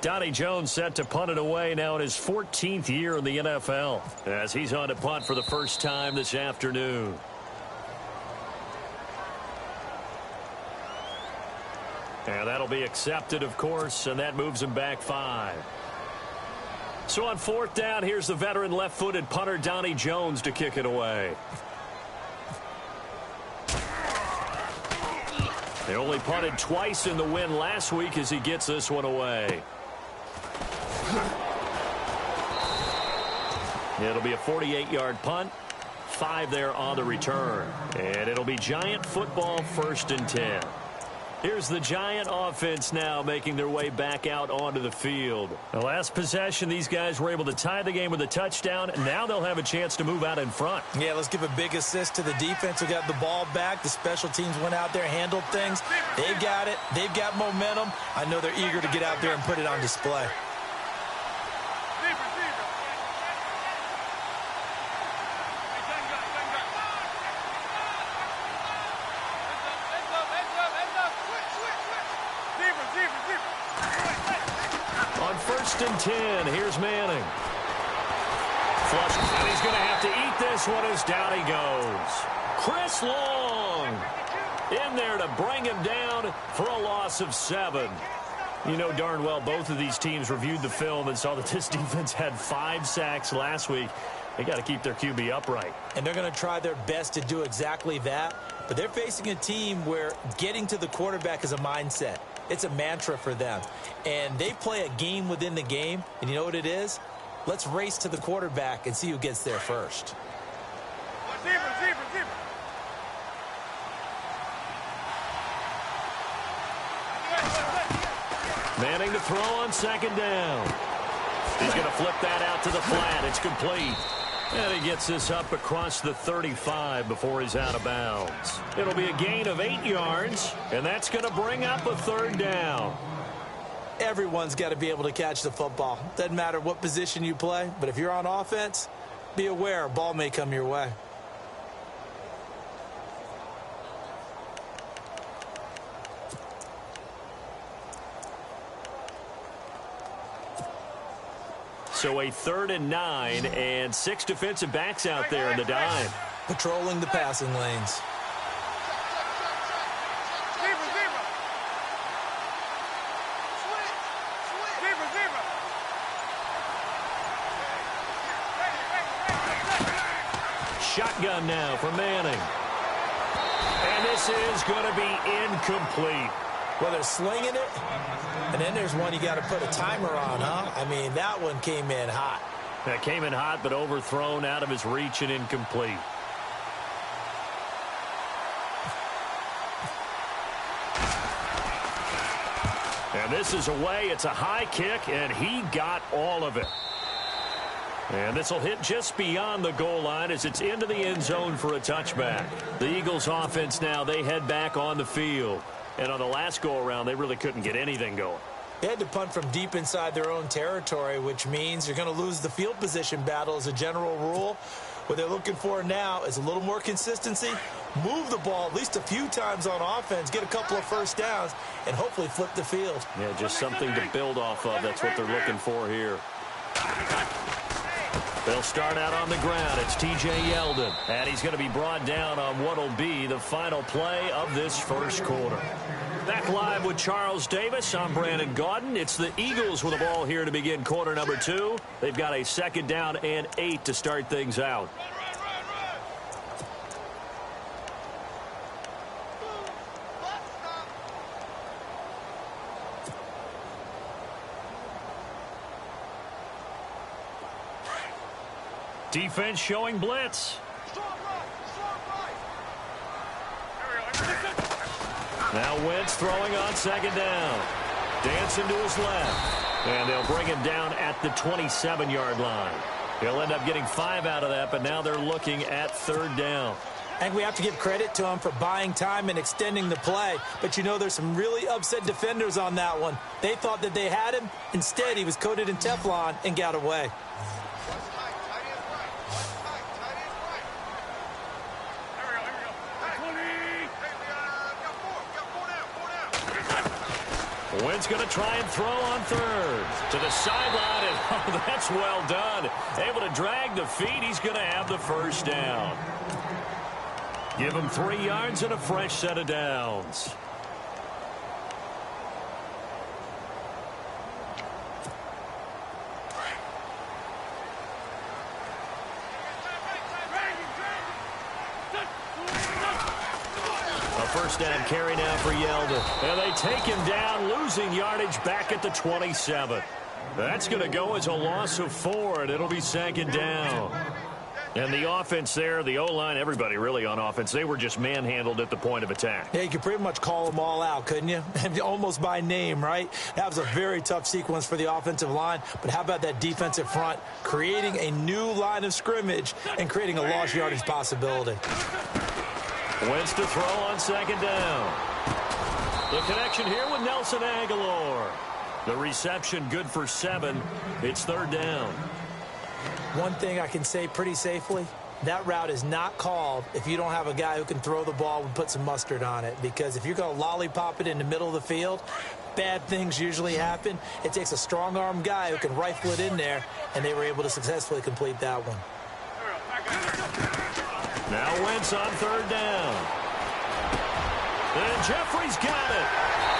Donnie Jones set to punt it away now in his 14th year in the NFL as he's on to punt for the first time this afternoon. And that'll be accepted, of course, and that moves him back 5. So on 4th down, here's the veteran left-footed punter Donnie Jones to kick it away. They only punted twice in the win last week as he gets this one away. It'll be a 48-yard punt. 5 there on the return. And it'll be Giant football 1st and 10. Here's the Giant offense now making their way back out onto the field. The last possession, these guys were able to tie the game with a touchdown. And now they'll have a chance to move out in front. Yeah, let's give a big assist to the defense who got the ball back. The special teams went out there, handled things. They've got it. They've got momentum. I know they're eager to get out there and put it on display. On 1st and 10, here's Manning. Flush, and he's going to have to eat this one as down he goes. Chris Long in there to bring him down for a loss of 7. You know darn well both of these teams reviewed the film and saw that this defense had 5 sacks last week. They got to keep their QB upright. And they're going to try their best to do exactly that. But they're facing a team where getting to the quarterback is a mindset. It's a mantra for them. And they play a game within the game. And you know what it is? Let's race to the quarterback and see who gets there first. Manning to throw on 2nd down. He's going to flip that out to the flat. It's complete. And he gets this up across the 35 before he's out of bounds. It'll be a gain of 8 yards, and that's going to bring up a 3rd down. Everyone's got to be able to catch the football. Doesn't matter what position you play, but if you're on offense, be aware a ball may come your way. So a 3rd and 9 and 6 defensive backs out there in the dime. Patrolling the passing lanes. Shotgun now for Manning. And this is going to be incomplete. Well, they're slinging it, and then there's one you got to put a timer on, huh? I mean, that one came in hot. That came in hot, but overthrown out of his reach and incomplete. And this is away. It's a high kick, and he got all of it. And this will hit just beyond the goal line as it's into the end zone for a touchback. The Eagles offense now, they head back on the field. And on the last go-around, they really couldn't get anything going. They had to punt from deep inside their own territory, which means you're going to lose the field position battle as a general rule. What they're looking for now is a little more consistency, move the ball at least a few times on offense, get a couple of first downs, and hopefully flip the field. Yeah, just something to build off of. That's what they're looking for here. They'll start out on the ground. It's T.J. Yeldon. And he's going to be brought down on what will be the final play of this first quarter. Back live with Charles Davis. I'm Brandon Gaudin. It's the Eagles with the ball here to begin quarter number 2. They've got a 2nd down and 8 to start things out. Defense showing blitz. Now Wentz throwing on 2nd down. Dancing to his left. And they'll bring him down at the 27-yard line. He'll end up getting 5 out of that, but now they're looking at 3rd down. I think we have to give credit to him for buying time and extending the play. But, you know, there's some really upset defenders on that one. They thought that they had him. Instead, he was coated in Teflon and got away. Wynn's going to try and throw on third. To the sideline, and oh, that's well done. Able to drag the feet. He's going to have the first down. Give him 3 yards and a fresh set of downs. First down carry now for Yeldon. And they take him down, losing yardage back at the 27. That's going to go as a loss of 4, and it'll be second down. And the offense there, the O-line, everybody really on offense, they were just manhandled at the point of attack. Yeah, you could pretty much call them all out, couldn't you? Almost by name, right? That was a very tough sequence for the offensive line. But how about that defensive front creating a new line of scrimmage and creating a lost yardage possibility? Wentz to throw on second down. The connection here with Nelson Aguilar. The reception good for 7. It's third down. One thing I can say pretty safely, that route is not called if you don't have a guy who can throw the ball and put some mustard on it. Because if you're going to lollipop it in the middle of the field, bad things usually happen. It takes a strong-arm guy who can rifle it in there, and they were able to successfully complete that one. Now Wentz on third down. And Jeffrey's got it.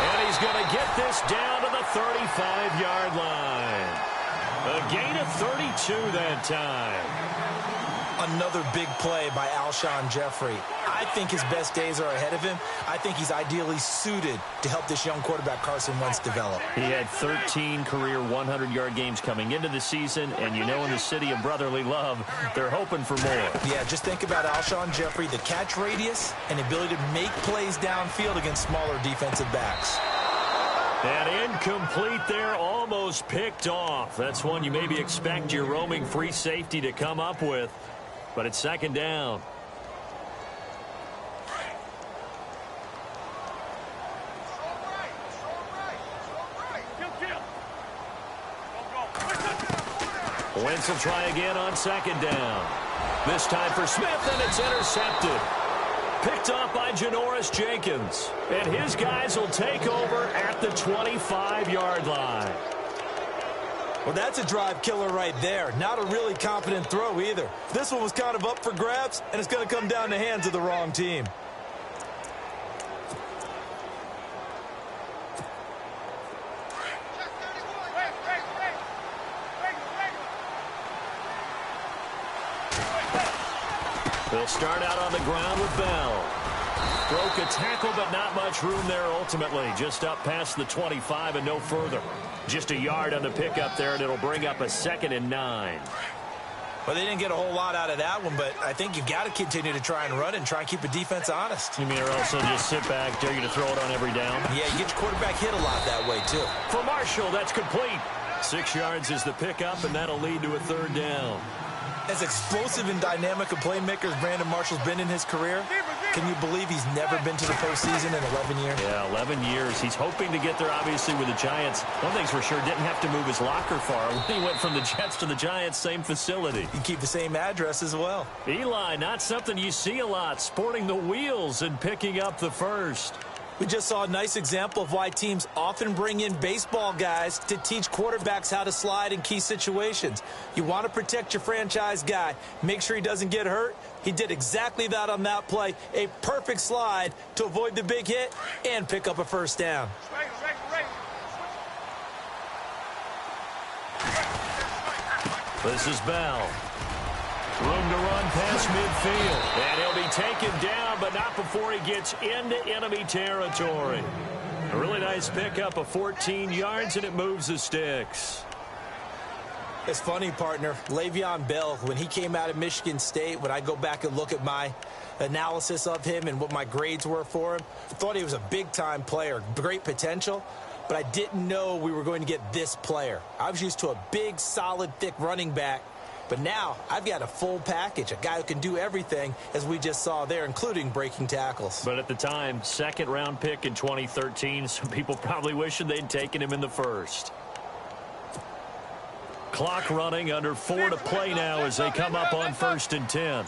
And he's going to get this down to the 35-yard line. A gain of 32 that time. Another big play by Alshon Jeffrey. I think his best days are ahead of him. I think he's ideally suited to help this young quarterback Carson Wentz develop. He had 13 career 100-yard games coming into the season, and you know in the city of brotherly love, they're hoping for more. Yeah, just think about Alshon Jeffrey, the catch radius and the ability to make plays downfield against smaller defensive backs. And incomplete there, almost picked off. That's one you maybe expect your roaming free safety to come up with. But it's second down. Wentz will try again on second down. This time for Smith, and it's intercepted. Picked off by Janoris Jenkins. And his guys will take over at the 25-yard line. Well, that's a drive killer right there. Not a really confident throw either. This one was kind of up for grabs, and it's going to come down the hands of the wrong team. They'll start out on the ground with Bell. Broke a tackle, but not much room there ultimately. Just up past the 25 and no further. Just a yard on the pickup there, and it'll bring up a 2nd and 9. Well, they didn't get a whole lot out of that one, but I think you've got to continue to try and run and try and keep the defense honest. You mean or also just sit back, dare you to throw it on every down? Yeah, you get your quarterback hit a lot that way, too. For Marshall, that's complete. 6 yards is the pickup, and that'll lead to a third down. As explosive and dynamic a playmaker as Brandon Marshall's been in his career, can you believe he's never been to the postseason in 11 years? Yeah, 11 years. He's hoping to get there, obviously, with the Giants. One thing's for sure, didn't have to move his locker far. When he went from the Jets to the Giants, same facility. You keep the same address as well. Eli, not something you see a lot, sporting the wheels and picking up the first. We just saw a nice example of why teams often bring in baseball guys to teach quarterbacks how to slide in key situations. You want to protect your franchise guy. Make sure he doesn't get hurt. He did exactly that on that play. A perfect slide to avoid the big hit and pick up a first down. This is Bell. Room to run past midfield. And he'll be taken down, but not before he gets into enemy territory. A really nice pickup of 14 yards, and it moves the sticks. It's funny, partner. Le'Veon Bell, when he came out of Michigan State, when I go back and look at my analysis of him and what my grades were for him, I thought he was a big-time player, great potential, but I didn't know we were going to get this player. I was used to a big, solid, thick running back. But now I've got a full package, a guy who can do everything, as we just saw there, including breaking tackles. But at the time, second-round pick in 2013, some people probably wishing they'd taken him in the first. Clock running, under 4 to play now as they come up on 1st and 10.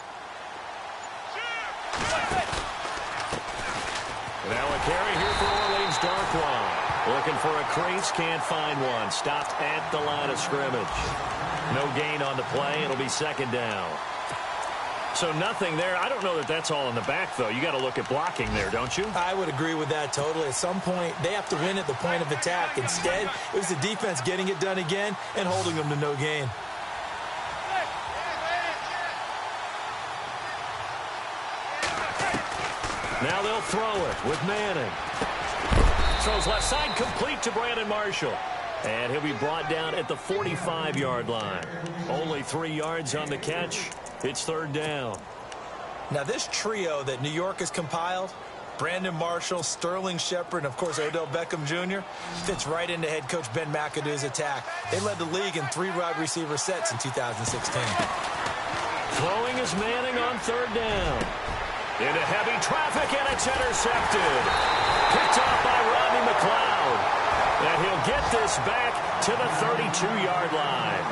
Now a carry here for Orleans Darkwa. Looking for a crease, can't find one. Stopped at the line of scrimmage. No gain on the play. It'll be second down. So nothing there. I don't know that that's all in the back, though. You got to look at blocking there, don't you? I would agree with that totally. At some point, they have to win at the point of attack. Instead, it was the defense getting it done again and holding them to no gain. Now they'll throw it with Manning. Throws left side, complete to Brandon Marshall. And he'll be brought down at the 45-yard line. Only 3 yards on the catch. It's third down. Now this trio that New York has compiled, Brandon Marshall, Sterling Shepard, and of course Odell Beckham Jr., fits right into head coach Ben McAdoo's attack. They led the league in 3 wide receiver sets in 2016. Throwing is Manning on third down. Into heavy traffic, and it's intercepted. Picked off by Rodney McLeod. And he'll get this back to the 32-yard line.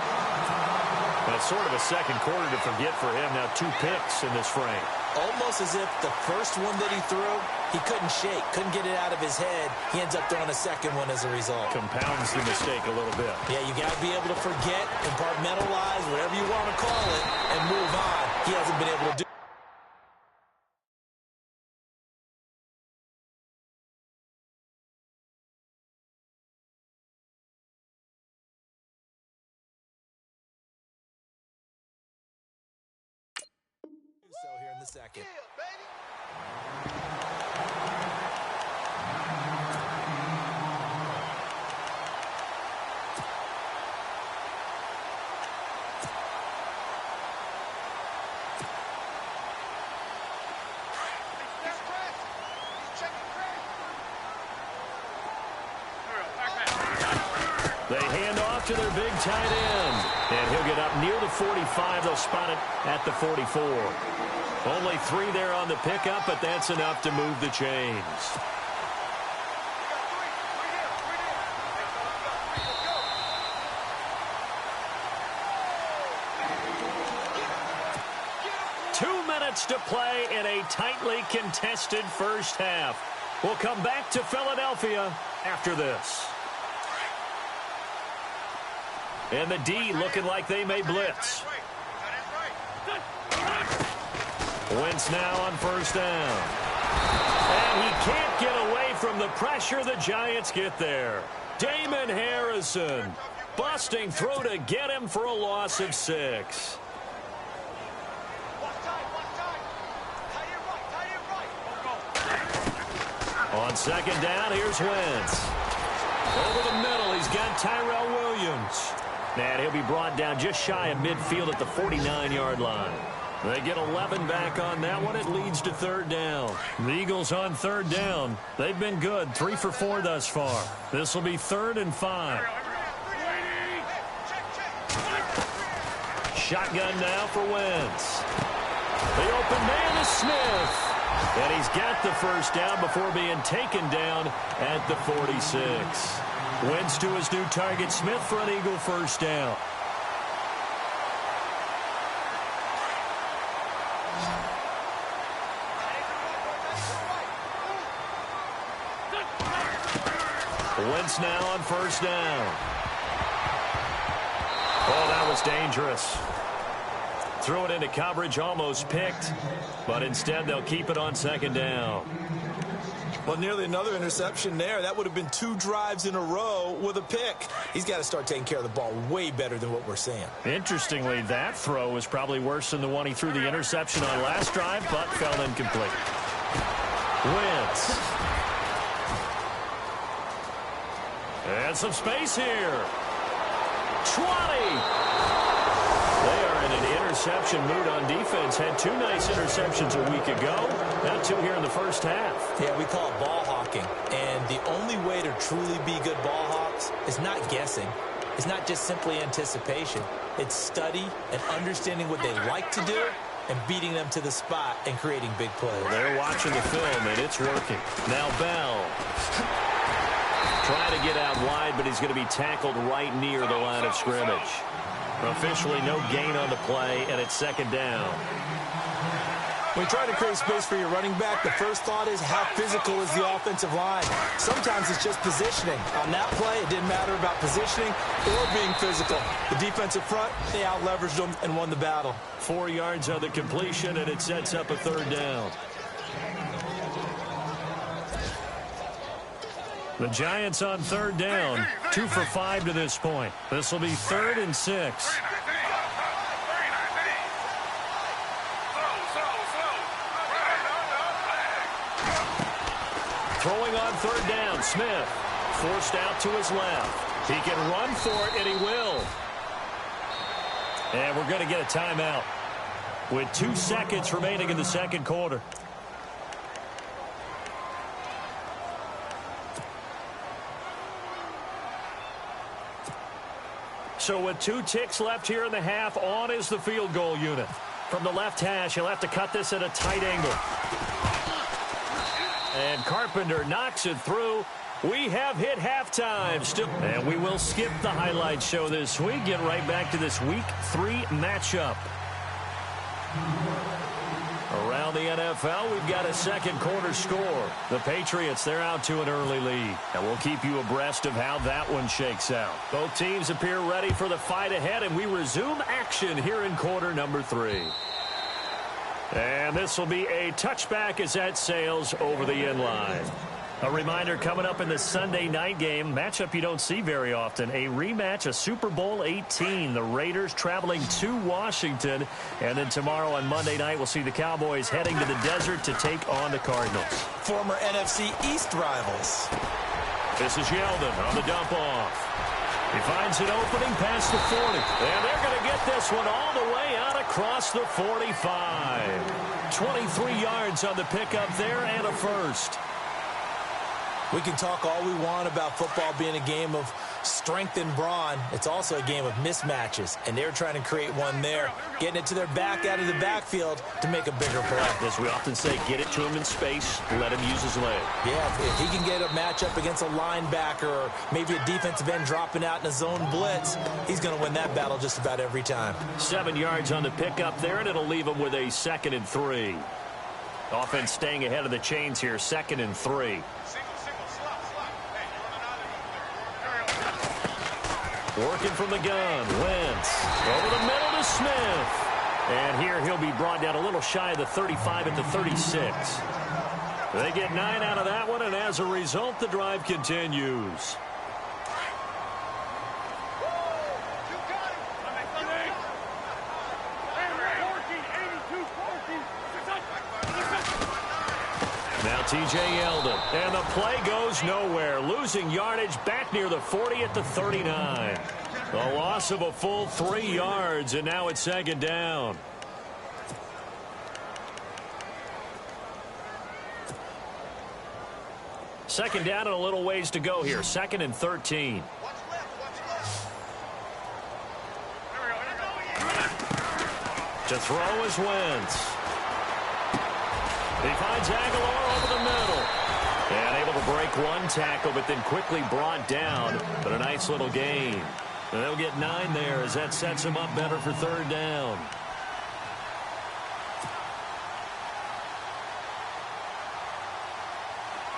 That's sort of a second quarter to forget for him. Now 2 picks in this frame. Almost as if the first one that he threw, he couldn't shake, couldn't get it out of his head. He ends up throwing a second one as a result. Compounds the mistake a little bit. Yeah, you got to be able to forget, compartmentalize, whatever you want to call it, and move on. He hasn't been able to do. So here in the second. They hand off to their big tight end. And he'll get up near the 45. They'll spot it at the 44. Only 3 there on the pickup, but that's enough to move the chains. To play in a tightly contested first half. We'll come back to Philadelphia after this. And the D looking like they may blitz. Wentz now on first down. And he can't get away from the pressure. The Giants get there. Damon Harrison busting through to get him for a loss of 6. On second down, here's Wentz. Over the middle, he's got Tyrell Williams. And he'll be brought down just shy of midfield at the 49-yard line. They get 11 back on that one. It leads to third down. The Eagles on third down. They've been good, 3 for 4 thus far. This will be 3rd and 5. Shotgun now for Wentz. The open man is Smith. And he's got the first down before being taken down at the 46. Wentz to his new target, Smith, for an Eagle first down. Wentz now on first down. Oh, that was dangerous. Threw it into coverage, almost picked, but instead they'll keep it on second down. Well, nearly another interception there. That would have been 2 drives in a row with a pick. He's got to start taking care of the ball way better than what we're seeing. Interestingly, that throw was probably worse than the one he threw the interception on last drive, but fell incomplete. Wentz. And some space here. 20. They are in an interception mood on defense. Had 2 nice interceptions a week ago. Now 2 here in the first half. Yeah, we call it ball hawking. And the only way to truly be good ball hawks is not guessing. It's not just simply anticipation. It's study and understanding what they like to do and beating them to the spot and creating big plays. They're watching the film, and it's working. Now Bell. Trying to get out wide, but he's going to be tackled right near the line of scrimmage. Officially no gain on the play, and it's second down. When trying to create space for your running back, the first thought is how physical is the offensive line. Sometimes it's just positioning. On that play, it didn't matter about positioning or being physical. The defensive front, they out-leveraged them and won the battle. 4 yards on the completion, and it sets up a third down. The Giants on third down, 2 for 5 to this point. This will be 3rd and 6. Throwing on third down, Smith. Forced out to his left. He can run for it, and he will. And we're going to get a timeout with 2 seconds remaining in the second quarter. So with 2 ticks left here in the half, on is the field goal unit. From the left hash, he'll have to cut this at a tight angle. And Carpenter knocks it through. We have hit halftime. And we will skip the highlight show this week. Get right back to this Week 3 matchup. Around the NFL, we've got a second quarter score. The Patriots, they're out to an early lead. And we'll keep you abreast of how that one shakes out. Both teams appear ready for the fight ahead, and we resume action here in quarter number 3. And this will be a touchback as that sails over the end line. A reminder coming up in the Sunday night game, matchup you don't see very often, a rematch of Super Bowl 18. The Raiders traveling to Washington. And then tomorrow on Monday night, we'll see the Cowboys heading to the desert to take on the Cardinals. Former NFC East rivals. This is Yeldon on the dump off. He finds an opening past the 40. And they're going to get this one all the way out across the 45. 23 yards on the pickup there and a first. We can talk all we want about football being a game of strength and brawn. It's also a game of mismatches, and they're trying to create one there, getting it to their back out of the backfield to make a bigger play. As we often say, get it to him in space, let him use his leg. Yeah, if he can get a matchup against a linebacker or maybe a defensive end dropping out in a zone blitz, he's going to win that battle just about every time. 7 yards on the pickup there, and it'll leave him with a 2nd and 3. Offense staying ahead of the chains here, 2nd and 3. Working from the gun, Wentz over the middle to Smith. And here he'll be brought down a little shy of the 35 at the 36. They get 9 out of that one, and as a result, the drive continues. Now T.J. Yeldon, and the play goes nowhere. Losing yardage back near the 40 at the 39. A loss of a full 3 yards, and now it's 2nd down. Second down and a little ways to go here. 2nd and 13. To throw is Wentz. He finds Aguilar over the middle. And able to break one tackle, but then quickly brought down. But a nice little gain. And they'll get 9 there as that sets him up better for 3rd down.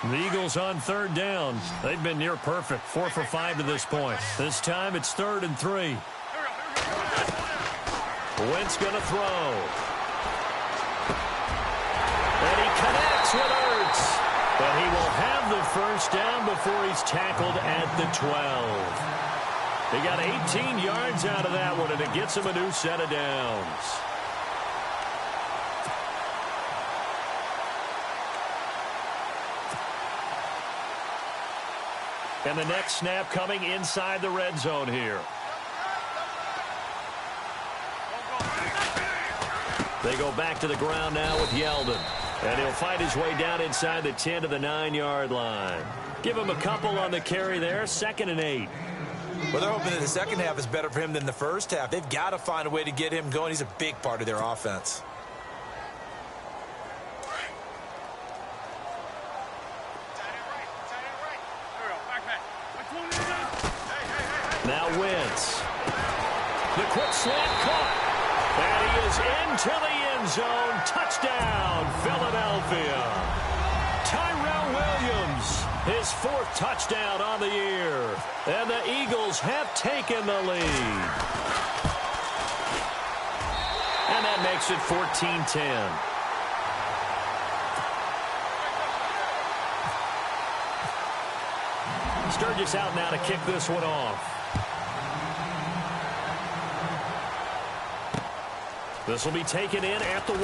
The Eagles on 3rd down. They've been near perfect. 4 for 5 to this point. This time it's 3rd and 3. Wentz going to throw. And he connects with Ertz. But he will have the first down before he's tackled at the 12. He got 18 yards out of that one, and it gets him a new set of downs. And the next snap coming inside the red zone here. They go back to the ground now with Yeldon. And he'll fight his way down inside the 10 to the 9-yard line. Give him a couple on the carry there. 2nd and 8. Well, they're hoping that the second half is better for him than the first half. They've got to find a way to get him going. He's a big part of their offense. Now Wentz. The quick slant caught. And he is into the end zone. Touchdown, Philadelphia. Tyrell Williams, his 4th touchdown on the year. And the Eagles have taken the lead. And that makes it 14-10. Sturgis out now to kick this one off. This will be taken in at the 1.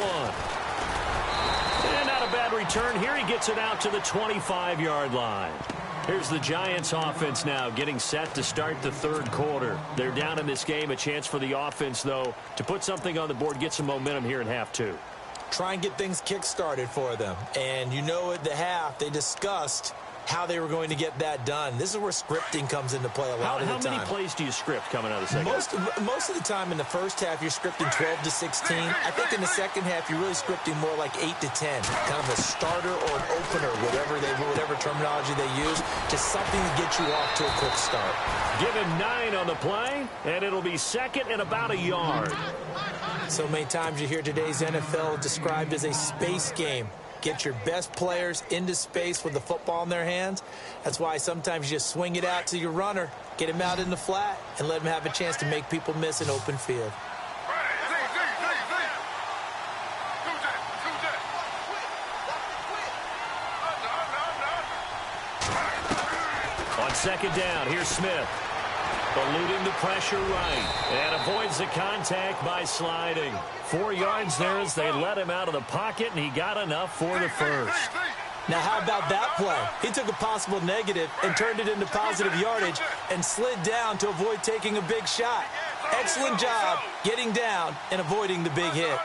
And not a bad return here. He gets it out to the 25-yard line. Here's the Giants offense now getting set to start the 3rd quarter. They're down in this game. A chance for the offense, though, to put something on the board, get some momentum here in half 2. Try and get things kick-started for them. And you know at the half, they discussed how they were going to get that done. This is where scripting comes into play a lot of the time. How many plays do you script coming out of the second half? Most of the time in the first half, you're scripting 12 to 16. I think in the second half, you're really scripting more like 8 to 10. Kind of a starter or an opener, whatever terminology they use, just something to get you off to a quick start. Give him 9 on the play, and it'll be 2nd and about a yard. So many times you hear today's NFL described as a space game. Get your best players into space with the football in their hands. That's why sometimes you just swing it out to your runner, get him out in the flat, and let him have a chance to make people miss an open field. On 2nd down, here's Smith. Eluding the pressure right. And avoids the contact by sliding. 4 yards there as they let him out of the pocket, and he got enough for the 1st. Now, how about that play? He took a possible negative and turned it into positive yardage and slid down to avoid taking a big shot. Excellent job getting down and avoiding the big hit.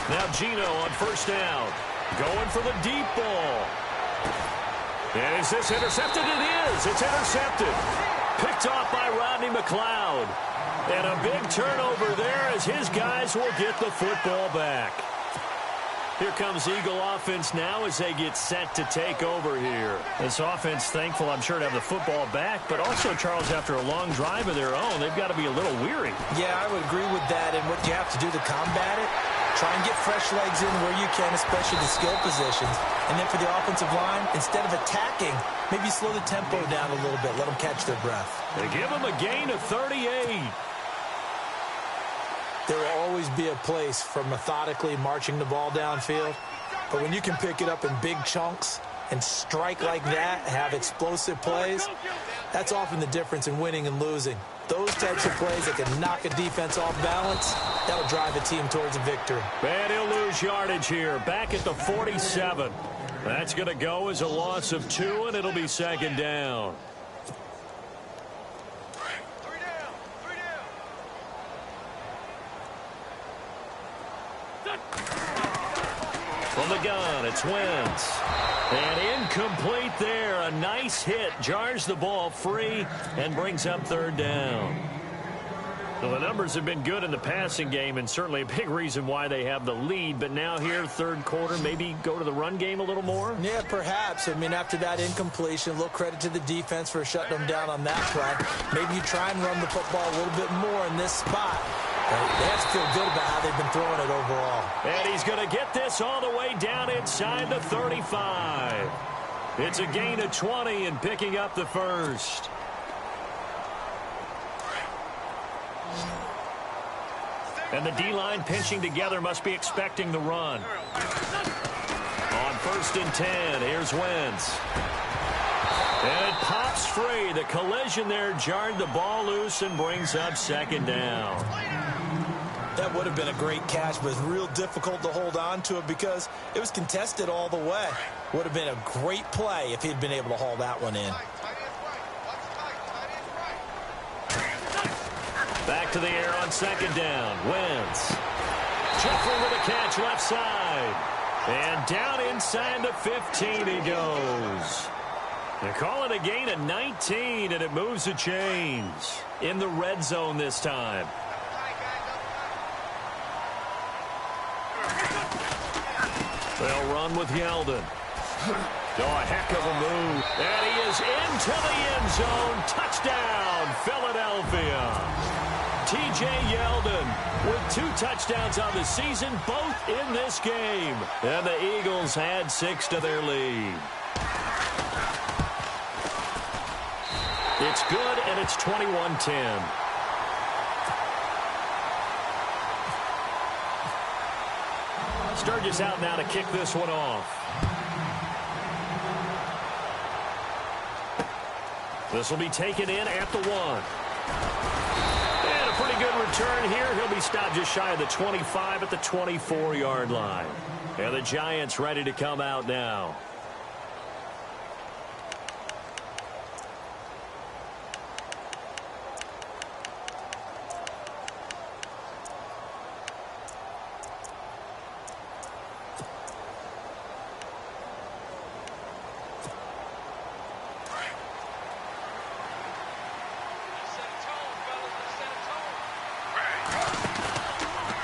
Now Gino on 1st down. Going for the deep ball. And is this intercepted? It is. It's intercepted. Picked off by Rodney McLeod. And a big turnover there as his guys will get the football back. Here comes Eagle offense now as they get set to take over here. This offense thankful, I'm sure, to have the football back, but also, Charles, after a long drive of their own, they've got to be a little weary. Yeah, I would agree with that. And what you have to do to combat it, try and get fresh legs in where you can, especially the skill positions. And then for the offensive line, instead of attacking, maybe slow the tempo down a little bit. Let them catch their breath. They give them a gain of 38. There will always be a place for methodically marching the ball downfield. But when you can pick it up in big chunks and strike like that, have explosive plays, that's often the difference in winning and losing. Those types of plays that can knock a defense off balance, that'll drive a team towards a victory. And he'll lose yardage here, back at the 47. That's going to go as a loss of 2, and it'll be 2nd down. From the gun, it's Wentz. And incomplete there. A nice hit. Jars the ball free and brings up 3rd down. Well, the numbers have been good in the passing game and certainly a big reason why they have the lead. But now here, 3rd quarter, maybe go to the run game a little more? Yeah, perhaps. I mean, after that incompletion, a little credit to the defense for shutting them down on that play. Maybe you try and run the football a little bit more in this spot. They have to feel good about how they've been throwing it overall. And he's going to get this all the way down inside the 35. It's a gain of 20 and picking up the 1st. And the D-line pinching together must be expecting the run. On 1st and 10, here's Wentz. And it pops free. The collision there jarred the ball loose and brings up 2nd down. That would have been a great catch, but it's real difficult to hold on to it because it was contested all the way. Would have been a great play if he'd been able to haul that one in. Back to the air on 2nd down. Wentz. Jeffrey with a catch left side. And down inside the 15 he goes. They call it a gain of 19, and it moves the chains in the red zone this time. They'll run with Yeldon. Oh, a heck of a move. And he is into the end zone. Touchdown, Philadelphia. T.J. Yeldon with 2 touchdowns on the season, both in this game. And the Eagles add 6 to their lead. It's good, and it's 21-10. Sturgis out now to kick this one off. This will be taken in at the 1. And a pretty good return here. He'll be stopped just shy of the 25 at the 24-yard line. And the Giants ready to come out now.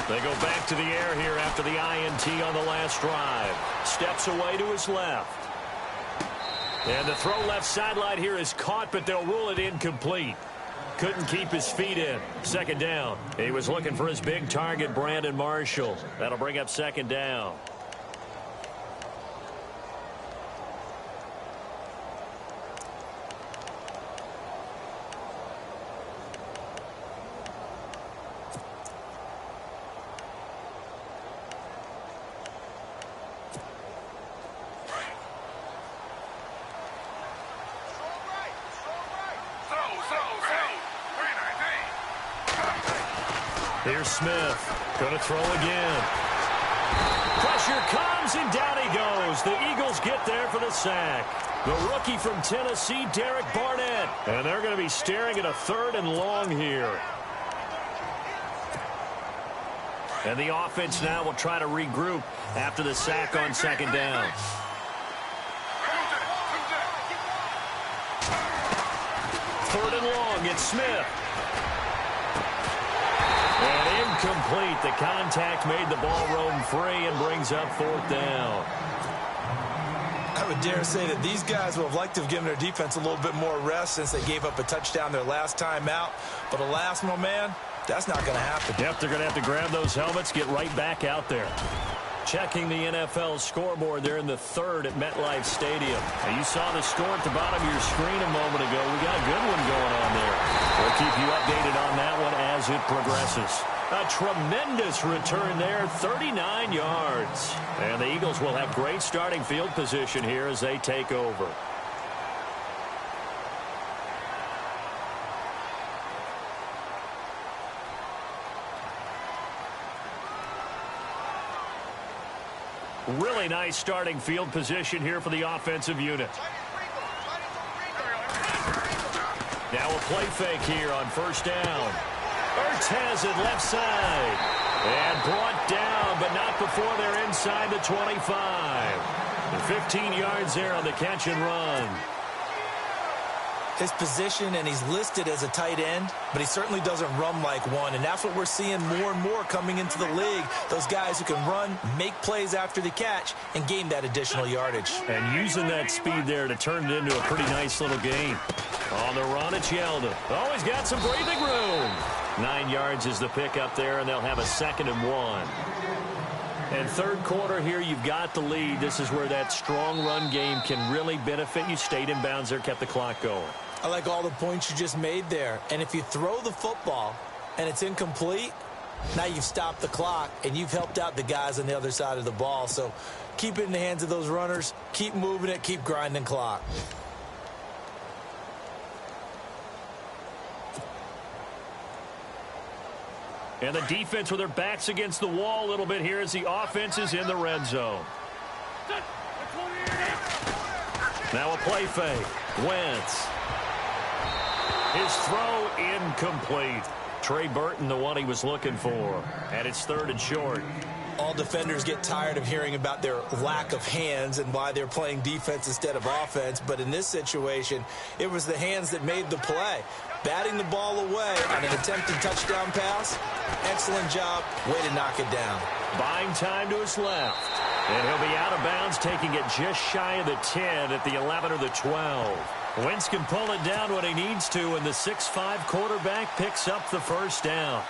They go back to the air here after the INT on the last drive. Steps away to his left. And the throw left sideline here is caught, but they'll rule it incomplete. Couldn't keep his feet in. Second down. He was looking for his big target, Brandon Marshall. That'll bring up second down. Here's Smith. Going to throw again. Pressure comes, and down he goes. The Eagles get there for the sack. The rookie from Tennessee, Derek Barnett. And they're going to be staring at a 3rd and long here. And the offense now will try to regroup after the sack on second down. Third and long, it's Smith. And incomplete. The contact made the ball roam free and brings up 4th down. I would dare say that these guys would have liked to have given their defense a little bit more rest since they gave up a touchdown their last time out. But alas, my man, that's not going to happen. Yep, they're going to have to grab those helmets, get right back out there. Checking the NFL scoreboard there in the 3rd at MetLife Stadium. Now, you saw the score at the bottom of your screen a moment ago. We got a good one going on there. We'll keep you updated on that one as it progresses. A tremendous return there, 39 yards. And the Eagles will have great starting field position here as they take over. Really nice starting field position here for the offensive unit. Now a play fake here on first down. Ertz has it left side. And brought down, but not before they're inside the 25. 15 yards there on the catch and run. His position, and he's listed as a tight end, but he certainly doesn't run like one, and that's what we're seeing more and more coming into the league. Those guys who can run, make plays after the catch, and gain that additional yardage. And using that speed there to turn it into a pretty nice little game. On the run, it's Yeldon. Oh, he's got some breathing room. 9 yards is the pickup there, and they'll have a 2nd and 1. And third quarter here, you've got the lead. This is where that strong run game can really benefit you. Stayed in bounds there, kept the clock going. I like all the points you just made there. And if you throw the football and it's incomplete, now you've stopped the clock and you've helped out the guys on the other side of the ball. So keep it in the hands of those runners. Keep moving it. Keep grinding clock. And the defense with their backs against the wall a little bit here as the offense is in the red zone. Now a play fake. Wentz. His throw incomplete. Trey Burton, the one he was looking for. And it's 3rd and short. All defenders get tired of hearing about their lack of hands and why they're playing defense instead of offense. But in this situation, it was the hands that made the play. Batting the ball away on an attempted touchdown pass. Excellent job. Way to knock it down. Buying time to his left. And he'll be out of bounds, taking it just shy of the 10 at the 11 or the 12. Wentz can pull it down when he needs to, and the 6'5" quarterback picks up the first down.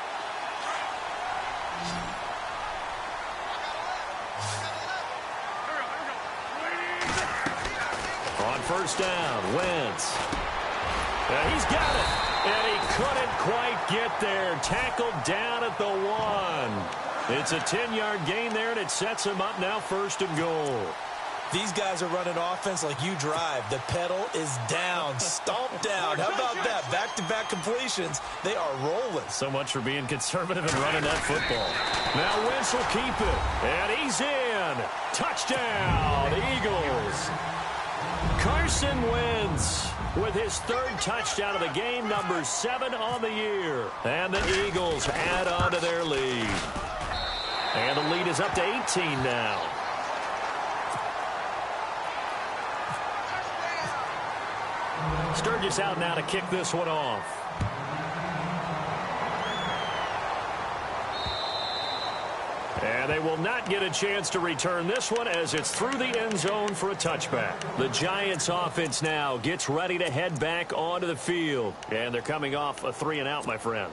On first down, Wentz. He's got it, and he couldn't quite get there. Tackled down at the 1. It's a 10-yard gain there, and it sets him up now 1st and goal. These guys are running offense like you drive. The pedal is down, stomped down. How about that? Back-to-back completions. They are rolling. So much for being conservative and running that football. Now Wentz will keep it, and he's in. Touchdown, Eagles. Carson Wentz with his 3rd touchdown of the game, number 7 on the year. And the Eagles add on to their lead. And the lead is up to 18 now. Sturgis out now to kick this one off. And they will not get a chance to return this one as it's through the end zone for a touchback. The Giants offense now gets ready to head back onto the field. And they're coming off a 3-and-out, my friend.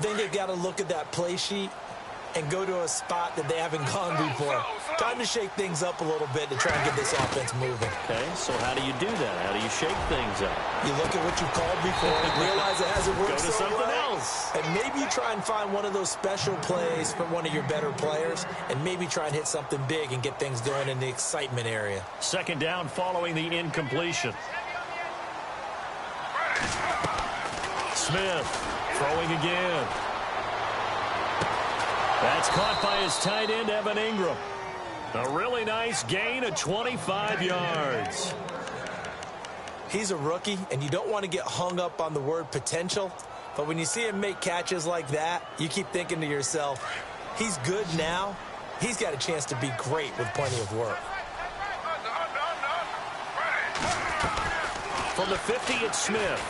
Then they've got to look at that play sheet and go to a spot that they haven't gone before. Time to shake things up a little bit to try and get this offense moving. Okay, so how do you do that? How do you shake things up? You look at what you've called before and realize it hasn't worked. Go to something else. And maybe you try and find one of those special plays from one of your better players, and maybe try and hit something big and get things going in the excitement area. 2nd down following the incompletion. Smith throwing again. That's caught by his tight end, Evan Ingram. A really nice gain of 25 yards. He's a rookie, and you don't want to get hung up on the word potential. But when you see him make catches like that, you keep thinking to yourself, he's good now. He's got a chance to be great with plenty of work. From the 50, it's Smith.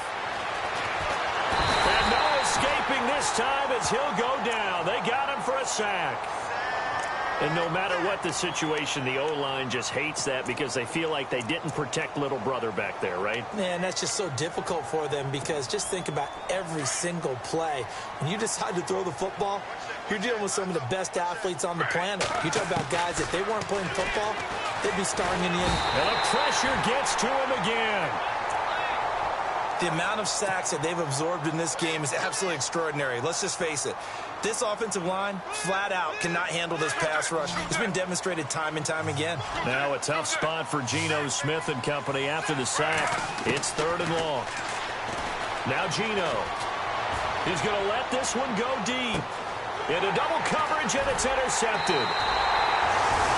And no escaping this time as he'll go down. They got him for a sack. And no matter what the situation, the O-line just hates that because they feel like they didn't protect little brother back there, right? Man, that's just so difficult for them because just think about every single play. When you decide to throw the football, you're dealing with some of the best athletes on the planet. You talk about guys, if they weren't playing football, they'd be starring in the end. And the pressure gets to him again. The amount of sacks that they've absorbed in this game is absolutely extraordinary. Let's just face it. This offensive line, flat out, cannot handle this pass rush. It's been demonstrated time and time again. Now a tough spot for Geno Smith and company after the sack. It's 3rd and long. Now Geno. He's going to let this one go deep. Into double coverage, and it's intercepted.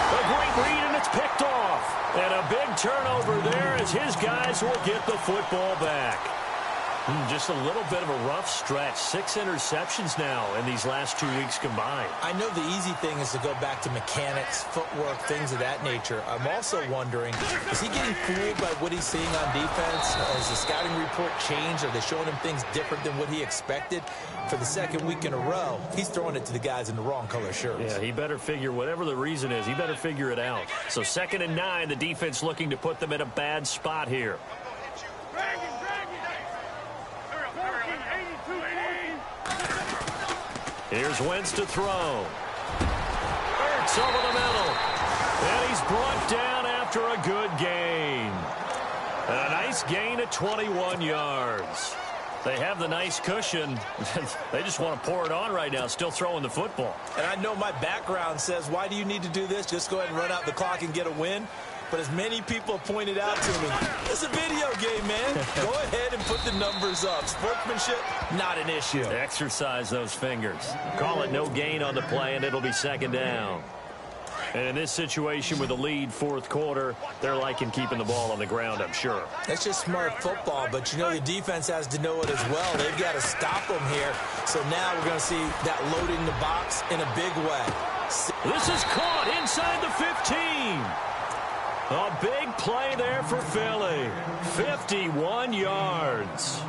A great read, and it's picked off. And a big turnover there as his guys will get the football back. Just a little bit of a rough stretch. 6 interceptions now in these last 2 weeks combined. I know the easy thing is to go back to mechanics, footwork, things of that nature. I'm also wondering, is he getting fooled by what he's seeing on defense? Has the scouting report changed? Are they showing him things different than what he expected? For the 2nd week in a row, he's throwing it to the guys in the wrong color shirts. Yeah, he better figure, whatever the reason is, he better figure it out. So 2nd and 9, the defense looking to put them in a bad spot here. Here's Wentz to throw. Hurts over the middle. And he's brought down after a good gain. And a nice gain of 21 yards. They have the nice cushion. They just want to pour it on right now, still throwing the football. And I know my background says, why do you need to do this? Just go ahead and run out the clock and get a win. But as many people pointed out to me, it's a video game, man. Go ahead and put the numbers up. Sportsmanship, not an issue. Exercise those fingers. Call it no gain on the play, and it'll be 2nd down. And in this situation with the lead 4th quarter, they're liking keeping the ball on the ground, I'm sure. That's just smart football, but you know the defense has to know it as well. They've got to stop them here. So now we're going to see that loading the box in a big way. This is caught inside the 15. A big play there for Philly. 51 yards.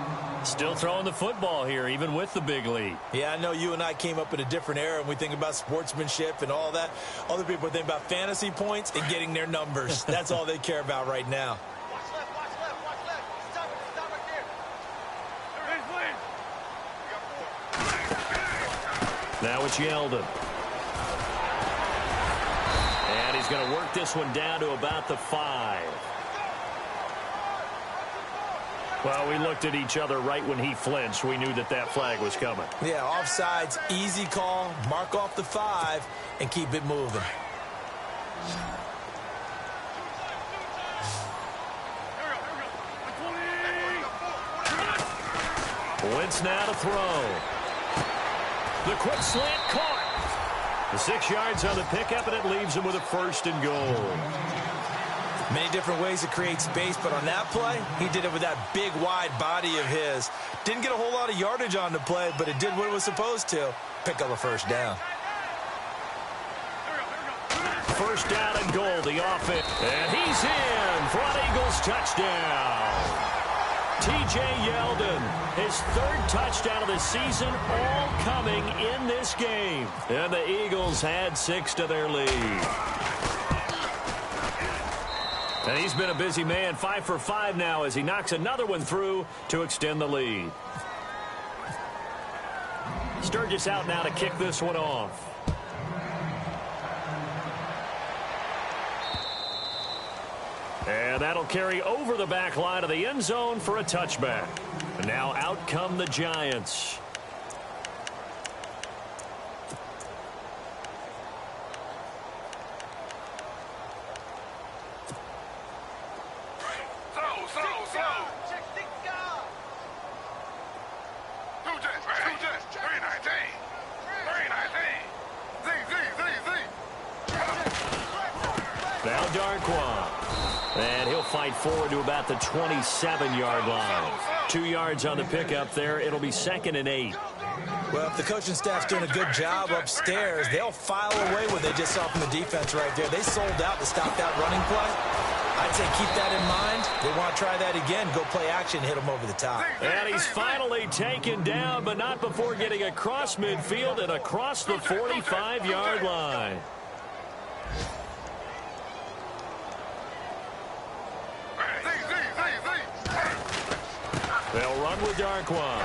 Still throwing the football here, even with the big lead. Yeah, I know you and I came up in a different era, and we think about sportsmanship and all that. Other people think about fantasy points and getting their numbers. That's all they care about right now. Now it's Yeldon. And he's going to work this one down to about the 5. Well, we looked at each other right when he flinched. We knew that that flag was coming. Yeah, offsides, easy call. Mark off the 5 and keep it moving. Wentz now to throw. The quick slant caught. The 6 yards on the pickup, and it leaves him with a 1st and goal. Many different ways to create space, but on that play, he did it with that big, wide body of his. Didn't get a whole lot of yardage on the play, but it did what it was supposed to. Pick up a 1st down. 1st down and goal, the offense. And he's in for an Eagles touchdown. T.J. Yeldon, his 3rd touchdown of the season, all coming in this game. And the Eagles add 6 to their lead. And he's been a busy man, 5 for 5 now as he knocks another one through to extend the lead. Sturgis out now to kick this one off. And that'll carry over the back line of the end zone for a touchback. And now out come the Giants. Now Darkwa. And he'll fight forward to about the 27-yard line. 2 yards on the pickup there. It'll be 2nd and 8. Well, if the coaching staff's doing a good job upstairs, they'll file away what they just saw from the defense right there. They sold out to stop that running play. I'd say keep that in mind. They want to try that again, go play action, hit him over the top. And he's finally taken down, but not before getting across midfield and across the 45-yard line. They'll run with Darkwa.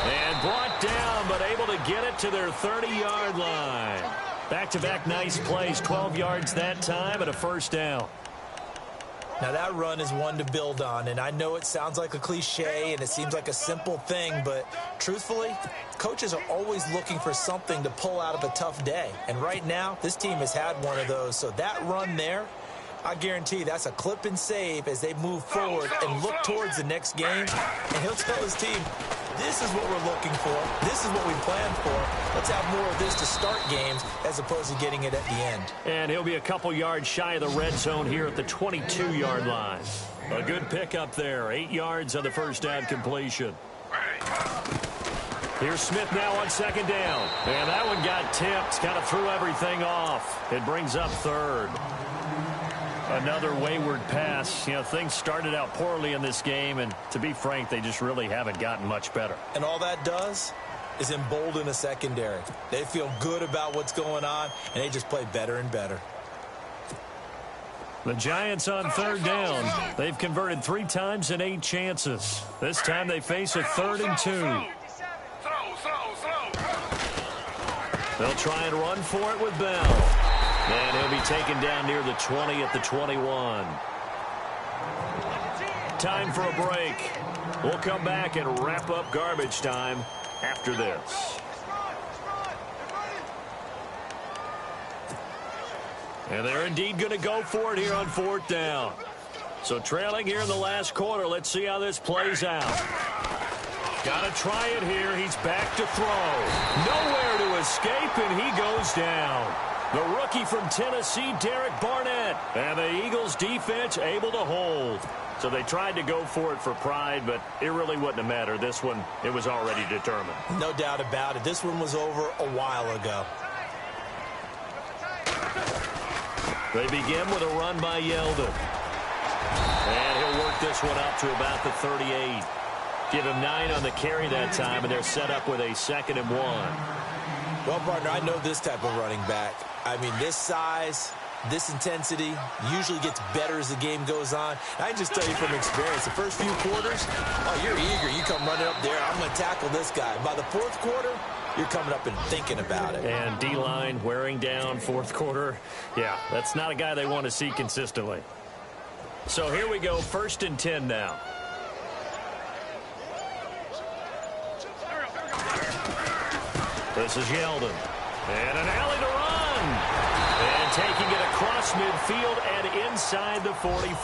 And brought down, but able to get it to their 30-yard line. Back-to-back nice plays, 12 yards that time and a 1st down. Now that run is one to build on, and I know it sounds like a cliche and it seems like a simple thing, but truthfully, coaches are always looking for something to pull out of a tough day. And right now, this team has had one of those, so that run there, I guarantee that's a clip and save as they move forward and look towards the next game. And he'll tell his team, this is what we're looking for. This is what we planned for. Let's have more of this to start games as opposed to getting it at the end. And he'll be a couple yards shy of the red zone here at the 22-yard line. A good pickup there. 8 yards on the 1st down completion. Here's Smith now on 2nd down. And that one got tipped. Kind of threw everything off. It brings up 3rd. Another wayward pass. You know, things started out poorly in this game, and to be frank, they just really haven't gotten much better. And all that does is embolden a secondary. They feel good about what's going on, and they just play better and better. The Giants on 3rd down. They've converted 3 times in 8 chances. This time they face a 3rd and 2. They'll try and run for it with Bell. And he'll be taken down near the 20 at the 21. Time for a break. We'll come back and wrap up garbage time after this. And they're indeed going to go for it here on 4th down. So trailing here in the last quarter. Let's see how this plays out. Got to try it here. He's back to throw. Nowhere to escape, and he goes down. The rookie from Tennessee, Derek Barnett. And the Eagles defense able to hold. So they tried to go for it for pride, but it really wouldn't have mattered. This one, it was already determined. No doubt about it. This one was over a while ago. They begin with a run by Yeldon. And he'll work this one up to about the 38. Give him 9 on the carry that time, and they're set up with a 2nd and 1. Well, partner, I know this type of running back. I mean, this size, This intensity usually gets better as the game goes on. And I can just tell you from experience, the first few quarters, oh, you're eager. You come running up there, I'm going to tackle this guy. By the fourth quarter, you're coming up and thinking about it. And D-line wearing down fourth quarter. Yeah, that's not a guy they want to see consistently. So here we go, 1st and 10 now. This is Yeldon. And an alley to run. And taking it across midfield and inside the 45.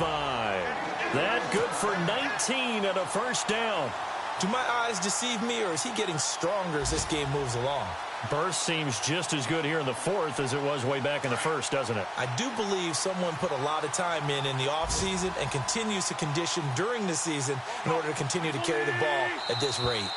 That good for 19 and a first down. Do my eyes deceive me, or is he getting stronger as this game moves along? Burst seems just as good here in the fourth as it was way back in the first, doesn't it? I do believe someone put a lot of time in the offseason and continues to condition during the season in order to continue to carry the ball at this rate.